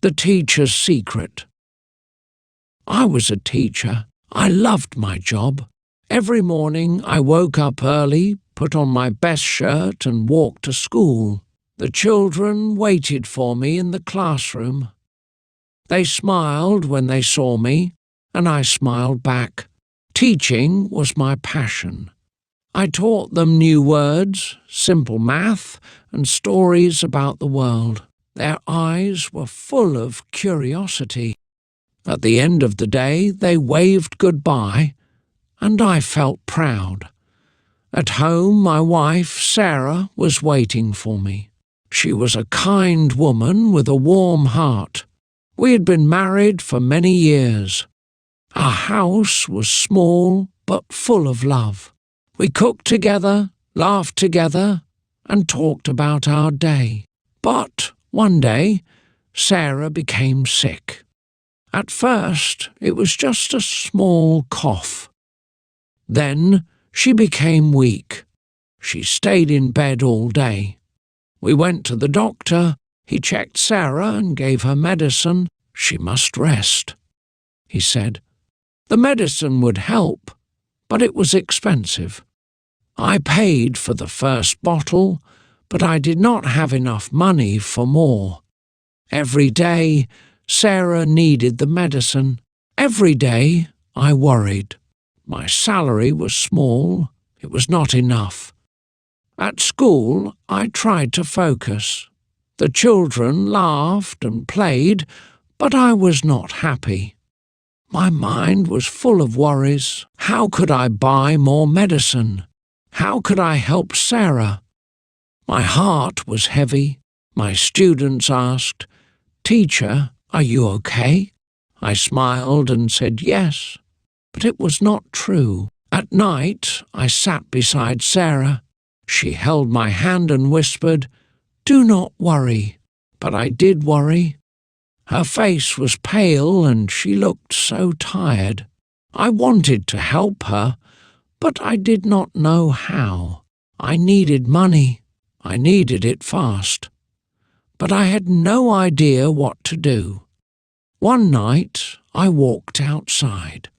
The Teacher's Secret. I was a teacher. I loved my job. Every morning I woke up early, put on my best shirt and walked to school. The children waited for me in the classroom. They smiled when they saw me, and I smiled back. Teaching was my passion. I taught them new words, simple math, and stories about the world. Their eyes were full of curiosity. At the end of the day, they waved goodbye, and I felt proud. At home, my wife, Sarah, was waiting for me. She was a kind woman with a warm heart. We had been married for many years. Our house was small but full of love. We cooked together, laughed together, and talked about our day. But one day, Sarah became sick. At first, it was just a small cough. Then she became weak. She stayed in bed all day. We went to the doctor. He checked Sarah and gave her medicine. She must rest, he said. The medicine would help, but it was expensive. I paid for the first bottle, but I did not have enough money for more. Every day, Sarah needed the medicine. Every day, I worried. My salary was small. It was not enough. At school, I tried to focus. The children laughed and played, but I was not happy. My mind was full of worries. How could I buy more medicine? How could I help Sarah? My heart was heavy. My students asked, "Teacher, are you okay?" I smiled and said yes, but it was not true. At night, I sat beside Sarah. She held my hand and whispered, "Do not worry." But I did worry. Her face was pale and she looked so tired. I wanted to help her, but I did not know how. I needed money. I needed it fast. But I had no idea what to do. One night I walked outside.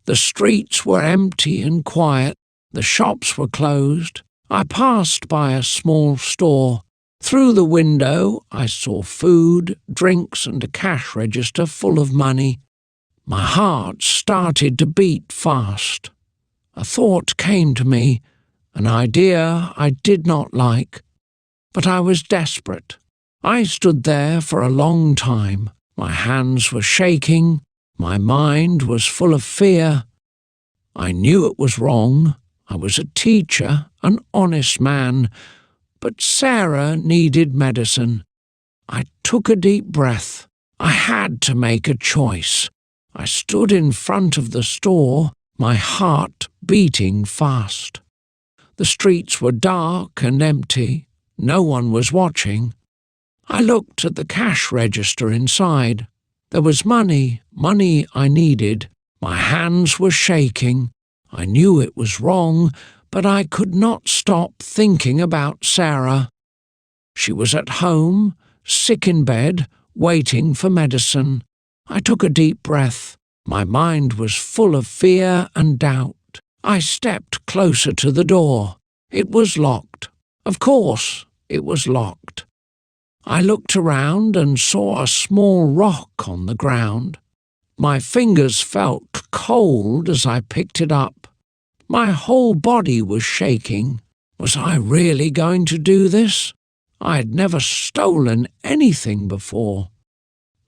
The streets were empty and quiet. The shops were closed. I passed by a small store. Through the window I saw food, drinks and a cash register full of money. My heart started to beat fast. A thought came to me, an idea I did not like. But I was desperate. I stood there for a long time. My hands were shaking. My mind was full of fear. I knew it was wrong. I was a teacher, an honest man. But Sarah needed medicine. I took a deep breath. I had to make a choice. I stood in front of the store, my heart beating fast. The streets were dark and empty. No one was watching. I looked at the cash register inside. There was money I needed. My hands were shaking. I knew it was wrong, but I could not stop thinking about Sarah. She was at home, sick in bed, waiting for medicine. I took a deep breath. My mind was full of fear and doubt. I stepped closer to the door. It was locked. Of course, it was locked. I looked around and saw a small rock on the ground. My fingers felt cold as I picked it up. My whole body was shaking. Was I really going to do this? I had never stolen anything before.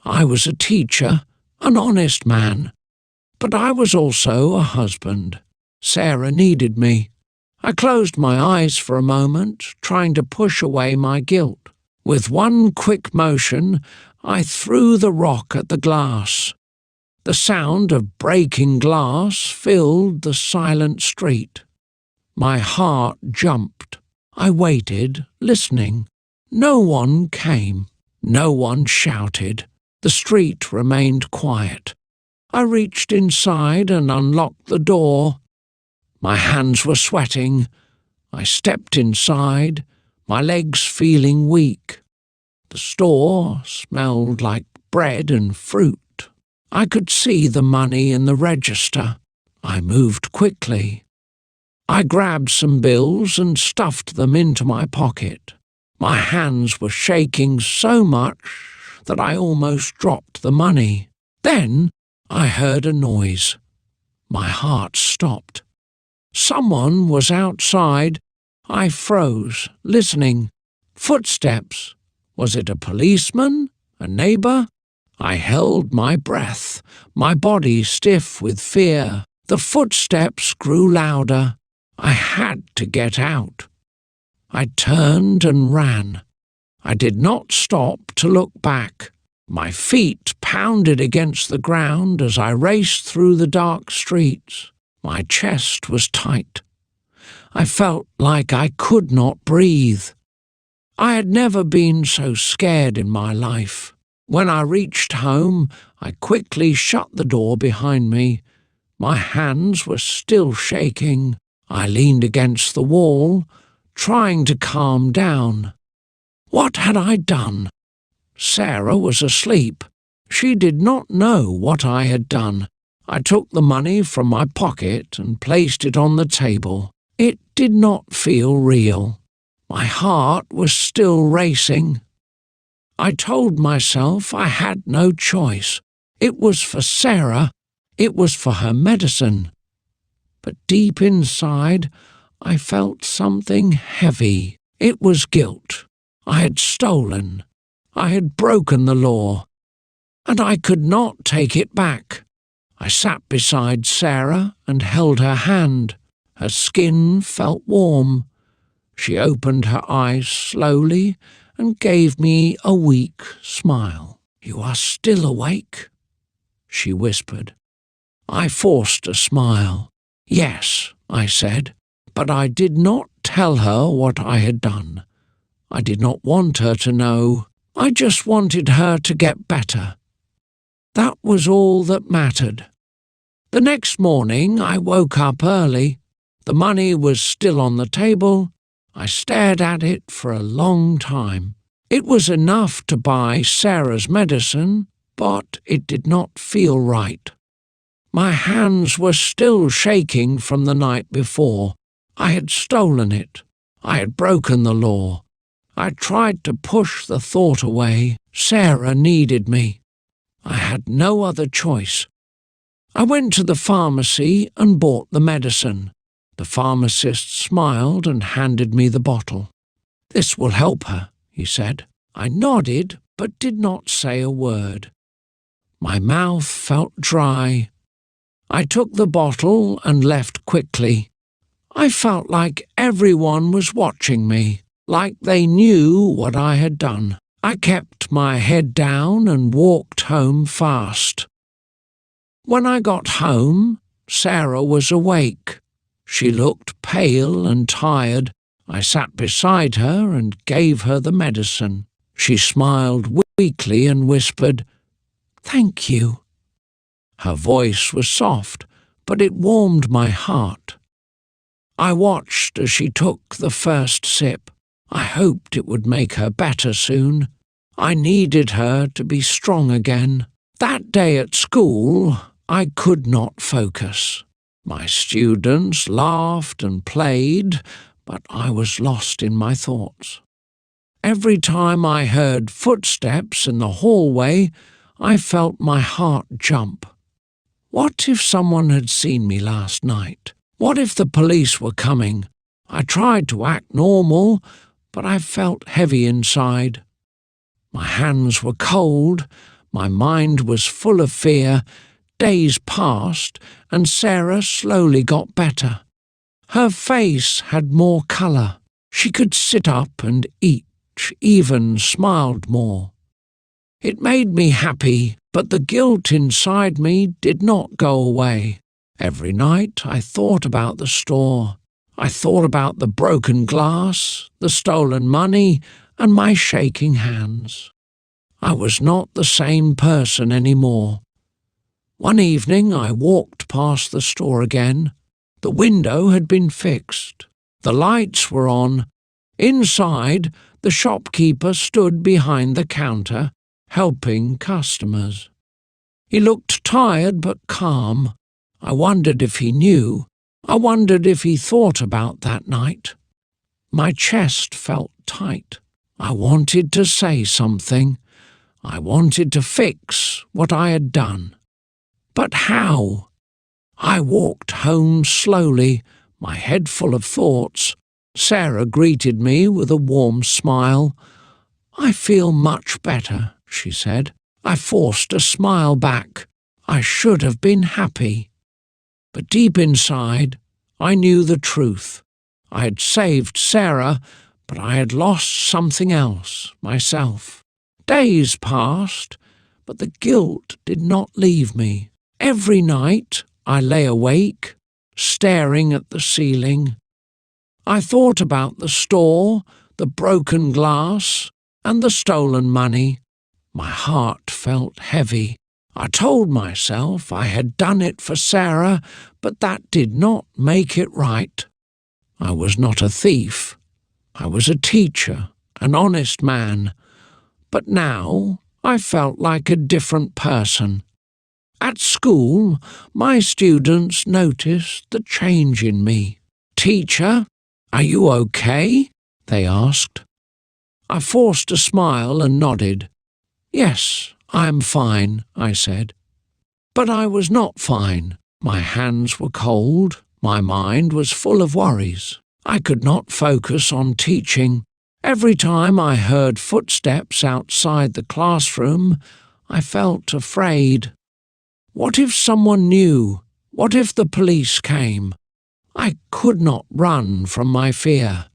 I was a teacher, an honest man. But I was also a husband. Sarah needed me. I closed my eyes for a moment, trying to push away my guilt. With one quick motion, I threw the rock at the glass. The sound of breaking glass filled the silent street. My heart jumped. I waited, listening. No one came. No one shouted. The street remained quiet. I reached inside and unlocked the door. My hands were sweating. I stepped inside, my legs feeling weak. The store smelled like bread and fruit. I could see the money in the register. I moved quickly. I grabbed some bills and stuffed them into my pocket. My hands were shaking so much that I almost dropped the money. Then I heard a noise. My heart stopped. Someone was outside. I froze, listening. Footsteps. Was it a policeman? A neighbour? I held my breath, my body stiff with fear. The footsteps grew louder. I had to get out. I turned and ran. I did not stop to look back. My feet pounded against the ground as I raced through the dark streets. My chest was tight. I felt like I could not breathe. I had never been so scared in my life. When I reached home, I quickly shut the door behind me. My hands were still shaking. I leaned against the wall, trying to calm down. What had I done? Sarah was asleep. She did not know what I had done. I took the money from my pocket and placed it on the table. It did not feel real. My heart was still racing. I told myself I had no choice. It was for Sarah. It was for her medicine. But deep inside, I felt something heavy. It was guilt. I had stolen. I had broken the law. And I could not take it back. I sat beside Sarah and held her hand. Her skin felt warm. She opened her eyes slowly and gave me a weak smile. "You are still awake?" she whispered. I forced a smile. "Yes," I said, but I did not tell her what I had done. I did not want her to know. I just wanted her to get better. That was all that mattered. The next morning I woke up early. The money was still on the table. I stared at it for a long time. It was enough to buy Sarah's medicine, but it did not feel right. My hands were still shaking from the night before. I had stolen it. I had broken the law. I tried to push the thought away. Sarah needed me. I had no other choice. I went to the pharmacy and bought the medicine. The pharmacist smiled and handed me the bottle. "This will help her," he said. I nodded but did not say a word. My mouth felt dry. I took the bottle and left quickly. I felt like everyone was watching me, like they knew what I had done. I kept my head down and walked home fast. When I got home, Sarah was awake. She looked pale and tired. I sat beside her and gave her the medicine. She smiled weakly and whispered, "Thank you." Her voice was soft, but it warmed my heart. I watched as she took the first sip. I hoped it would make her better soon. I needed her to be strong again. That day at school, I could not focus. My students laughed and played, but I was lost in my thoughts. Every time I heard footsteps in the hallway, I felt my heart jump. What if someone had seen me last night? What if the police were coming? I tried to act normal, but I felt heavy inside. My hands were cold, my mind was full of fear. Days passed, and Sarah slowly got better. Her face had more colour. She could sit up and eat, even smiled more. It made me happy, but the guilt inside me did not go away. Every night I thought about the store. I thought about the broken glass, the stolen money, and my shaking hands. I was not the same person anymore. One evening I walked past the store again. The window had been fixed. The lights were on. Inside, The shopkeeper stood behind the counter, helping customers. He looked tired but calm. I wondered if he knew. I wondered if he thought about that night. My chest felt tight. I wanted to say something. I wanted to fix what I had done. But how? I walked home slowly, my head full of thoughts. Sarah greeted me with a warm smile. "I feel much better," she said. I forced a smile back. I should have been happy. But deep inside, I knew the truth. I had saved Sarah, but I had lost something else, myself. Days passed, but the guilt did not leave me. Every night I lay awake, staring at the ceiling. I thought about the store, the broken glass, and the stolen money. My heart felt heavy. I told myself I had done it for Sarah, but that did not make it right. I was not a thief. I was a teacher, an honest man. But now I felt like a different person. At school, my students noticed the change in me. "Teacher, are you okay?" they asked. I forced a smile and nodded. "Yes, I am fine," I said. But I was not fine. My hands were cold. My mind was full of worries. I could not focus on teaching. Every time I heard footsteps outside the classroom, I felt afraid. What if someone knew? What if the police came? I could not run from my fear.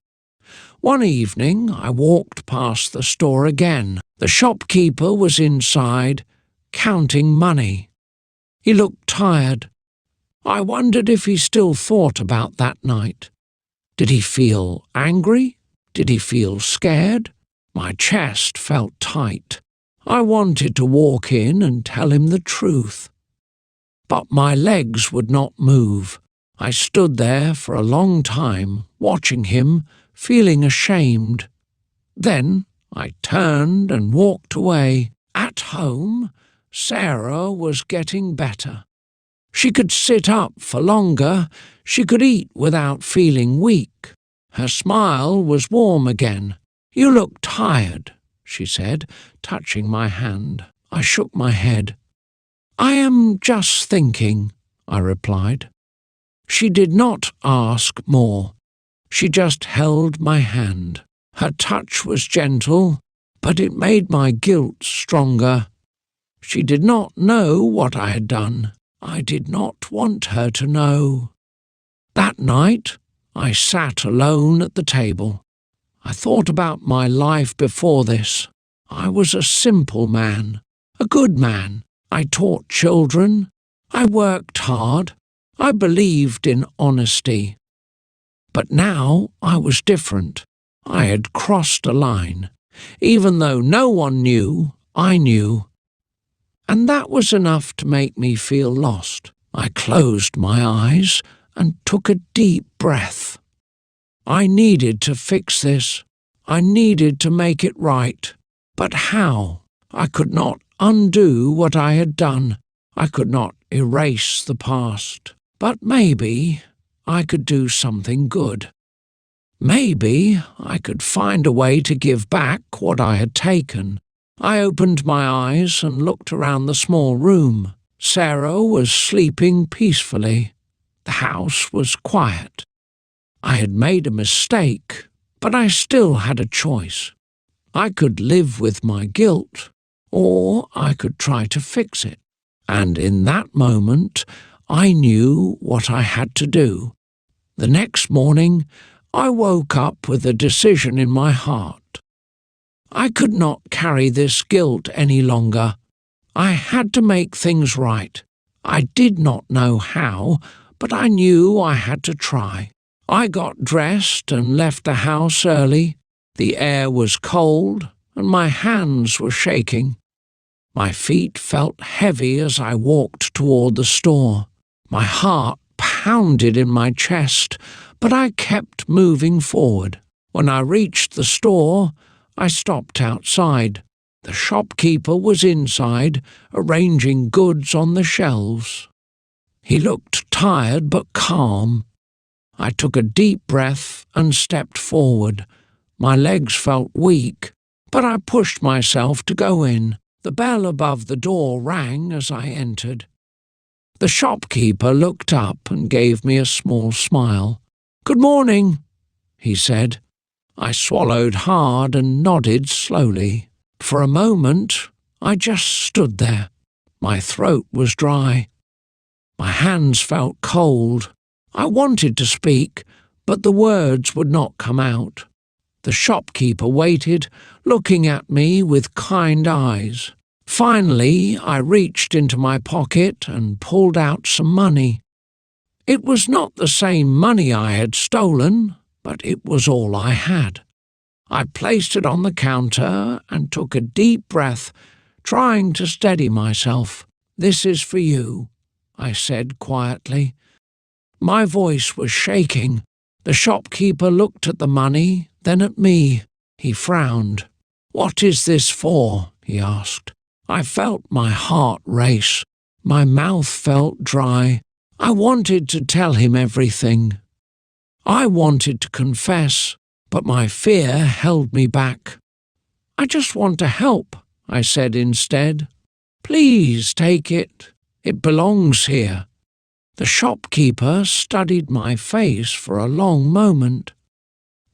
One evening I walked past the store again. The shopkeeper was inside, counting money. He looked tired. I wondered if he still thought about that night. Did he feel angry? Did he feel scared? My chest felt tight. I wanted to walk in and tell him the truth. But my legs would not move. I stood there for a long time, watching him, feeling ashamed. Then I turned and walked away. At home, Sarah was getting better. She could sit up for longer. She could eat without feeling weak. Her smile was warm again. "You look tired," she said, touching my hand. I shook my head. "I am just thinking," I replied. She did not ask more. She just held my hand. Her touch was gentle, but it made my guilt stronger. She did not know what I had done. I did not want her to know. That night, I sat alone at the table. I thought about my life before this. I was a simple man, a good man. I taught children. I worked hard. I believed in honesty. But now I was different. I had crossed a line. Even though no one knew, I knew. And that was enough to make me feel lost. I closed my eyes and took a deep breath. I needed to fix this. I needed to make it right. But how? I could not undo what I had done. I could not erase the past. But maybe I could do something good. Maybe I could find a way to give back what I had taken. I opened my eyes and looked around the small room. Sarah was sleeping peacefully. The house was quiet. I had made a mistake, but I still had a choice. I could live with my guilt, or I could try to fix it. And in that moment, I knew what I had to do. The next morning, I woke up with a decision in my heart. I could not carry this guilt any longer. I had to make things right. I did not know how, but I knew I had to try. I got dressed and left the house early. The air was cold, and my hands were shaking. My feet felt heavy as I walked toward the store. My heart pounded in my chest, but I kept moving forward. When I reached the store, I stopped outside. The shopkeeper was inside, arranging goods on the shelves. He looked tired but calm. I took a deep breath and stepped forward. My legs felt weak, but I pushed myself to go in. The bell above the door rang as I entered. The shopkeeper looked up and gave me a small smile. "Good morning," he said. I swallowed hard and nodded slowly. For a moment, I just stood there. My throat was dry. My hands felt cold. I wanted to speak, but the words would not come out. The shopkeeper waited, looking at me with kind eyes. Finally, I reached into my pocket and pulled out some money. It was not the same money I had stolen, but it was all I had. I placed it on the counter and took a deep breath, trying to steady myself. "This is for you," I said quietly. My voice was shaking. The shopkeeper looked at the money, then at me. He frowned. "What is this for?" he asked. I felt my heart race. My mouth felt dry. I wanted to tell him everything. I wanted to confess, but my fear held me back. "I just want to help," I said instead. "Please take it. It belongs here." The shopkeeper studied my face for a long moment.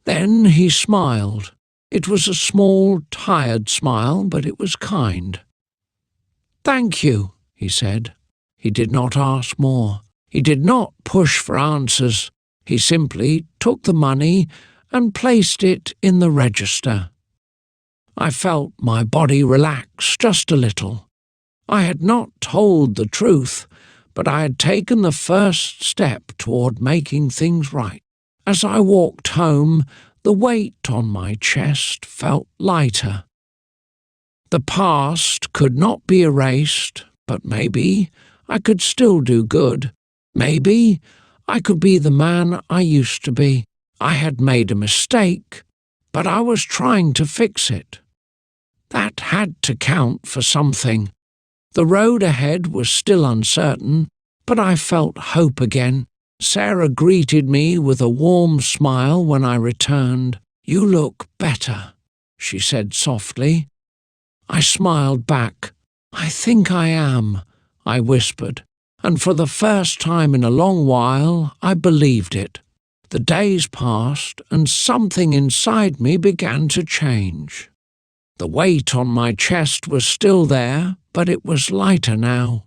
Then he smiled. It was a small, tired smile, but it was kind. "Thank you," he said. He did not ask more. He did not push for answers. He simply took the money and placed it in the register. I felt my body relax just a little. I had not told the truth, but I had taken the first step toward making things right. As I walked home, the weight on my chest felt lighter. The past could not be erased, but maybe I could still do good. Maybe I could be the man I used to be. I had made a mistake, but I was trying to fix it. That had to count for something. The road ahead was still uncertain, but I felt hope again. Sarah greeted me with a warm smile when I returned. "You look better," she said softly. I smiled back. "I think I am," I whispered, and for the first time in a long while I believed it. The days passed, and something inside me began to change. The weight on my chest was still there, but it was lighter now.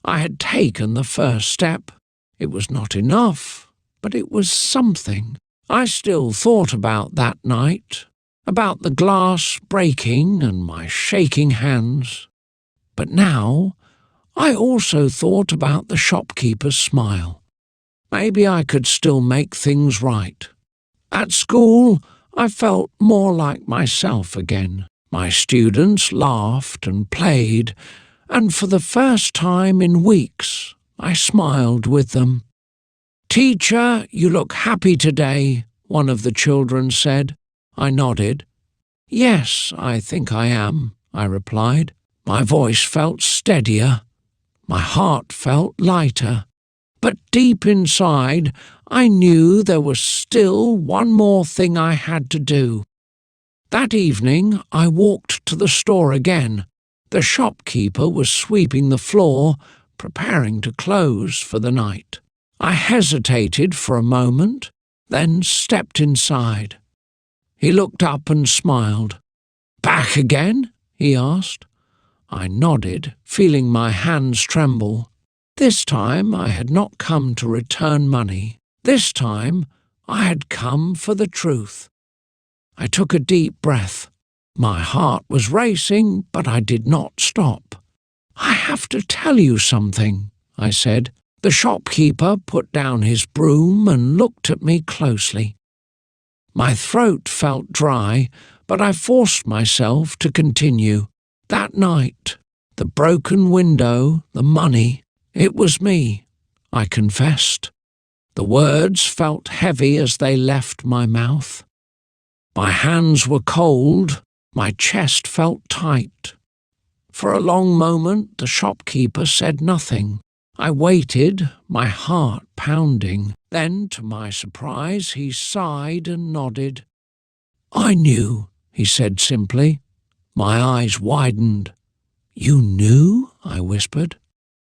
I had taken the first step. It was not enough, but it was something. I still thought about that night, about the glass breaking and my shaking hands. But now I also thought about the shopkeeper's smile. Maybe I could still make things right. At school, I felt more like myself again. My students laughed and played, and for the first time in weeks, I smiled with them. "Teacher, you look happy today," one of the children said. I nodded. "Yes, I think I am," I replied. My voice felt steadier. My heart felt lighter. But deep inside, I knew there was still one more thing I had to do. That evening, I walked to the store again. The shopkeeper was sweeping the floor, preparing to close for the night. I hesitated for a moment, then stepped inside. He looked up and smiled. "Back again?" he asked. I nodded, feeling my hands tremble. This time I had not come to return money. This time I had come for the truth. I took a deep breath. My heart was racing, but I did not stop. "I have to tell you something," I said. The shopkeeper put down his broom and looked at me closely. My throat felt dry, but I forced myself to continue. That night, the broken window, the money, it was me, I confessed. The words felt heavy as they left my mouth. My hands were cold, My chest felt tight. For a long moment the shopkeeper said nothing. I waited, my heart pounding. Then, to my surprise, he sighed and nodded. "I knew," he said simply. My eyes widened. "You knew?" I whispered.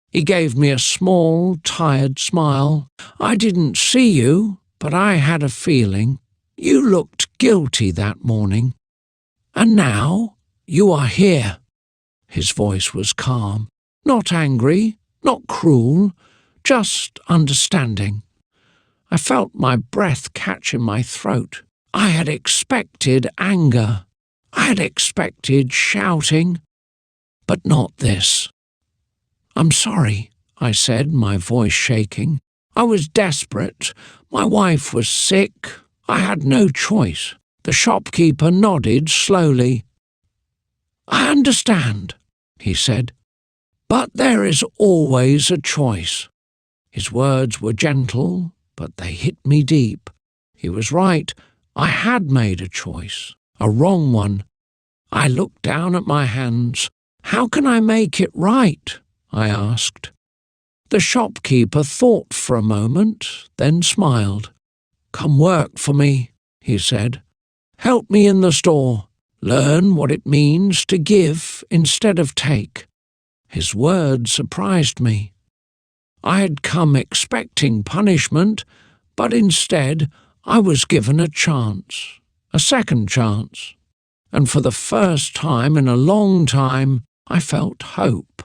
He gave me a small, tired smile. "I didn't see you, but I had a feeling. You looked guilty that morning. And now you are here." His voice was calm, not angry, not cruel, just understanding. I felt my breath catch in my throat. I had expected anger. I had expected shouting, but not this. "I'm sorry," I said, my voice shaking. "I was desperate. My wife was sick. I had no choice." The shopkeeper nodded slowly. "I understand," he said, "but there is always a choice." His words were gentle, but they hit me deep. He was right. I had made a choice, a wrong one. I looked down at my hands. "How can I make it right?" I asked. The shopkeeper thought for a moment, then smiled. "Come work for me," he said. "Help me in the store. Learn what it means to give instead of take." His words surprised me. I had come expecting punishment, but instead I was given a chance, a second chance. And for the first time in a long time, I felt hope.